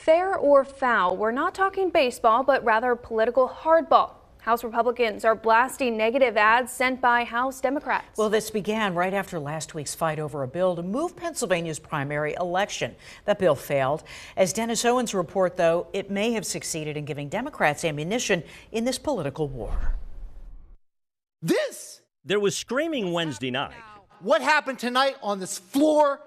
Fair or foul? We're not talking baseball, but rather political hardball. House Republicans are blasting negative ads sent by House Democrats. Well, this began right after last week's fight over a bill to move Pennsylvania's primary election. That bill failed. As Dennis Owens report, though, it may have succeeded in giving Democrats ammunition in this political war. There was screaming Wednesday night. What happened tonight on this floor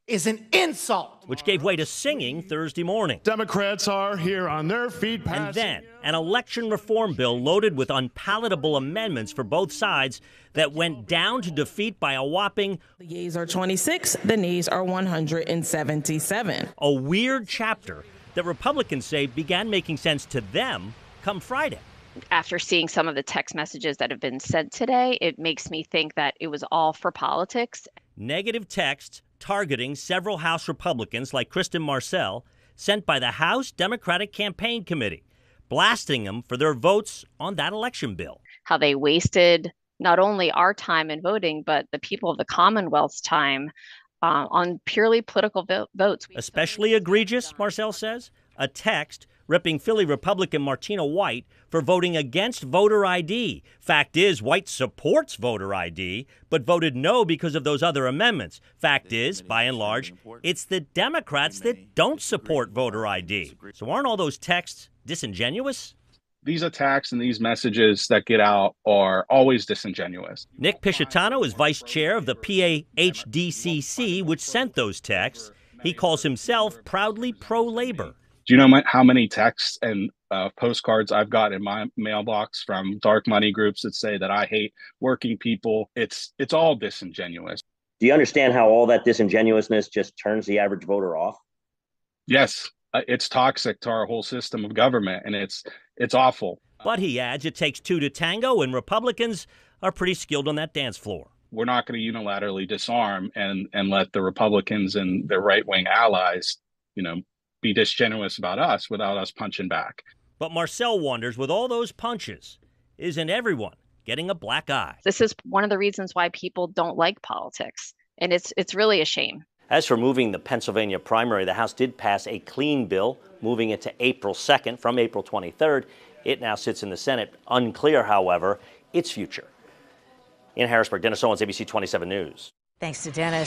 is an insult. Which gave way to singing Thursday morning. Democrats are here on their feet passing. And then an election reform bill loaded with unpalatable amendments for both sides that went down to defeat by a whopping... The yeas are 26, the nays are 177. A weird chapter that Republicans say began making sense to them come Friday. After seeing some of the text messages that have been sent today, it makes me think that it was all for politics. Negative texts targeting several House Republicans like Kristen Marcel sent by the House Democratic Campaign Committee, blasting them for their votes on that election bill. How they wasted not only our time in voting, but the people of the Commonwealth's time on purely political votes. Especially egregious, Marcel says, a text ripping Philly Republican Martina White for voting against voter ID. Fact is, White supports voter ID, but voted no because of those other amendments. Fact is, by and large, it's the Democrats that don't support voter ID. So aren't all those texts disingenuous? These attacks and these messages that get out are always disingenuous. Nick Piscitano is vice chair of the PAHDCC, which sent those texts. He calls himself proudly pro-labor. Do you know how many texts and postcards I've got in my mailbox from dark money groups that say that I hate working people? It's all disingenuous. Do you understand how all that disingenuousness just turns the average voter off? Yes, it's toxic to our whole system of government, and it's awful. But he adds it takes two to tango, and Republicans are pretty skilled on that dance floor. We're not going to unilaterally disarm and let the Republicans and their right-wing allies, be disingenuous about us without us punching back. But Marcel wonders, with all those punches, isn't everyone getting a black eye? This is one of the reasons why people don't like politics, and it's really a shame. As for moving the Pennsylvania primary, the House did pass a clean bill, moving it to April 2nd from April 23rd. It now sits in the Senate. Unclear, however, its future. In Harrisburg, Dennis Owens, ABC 27 News. Thanks to Dennis.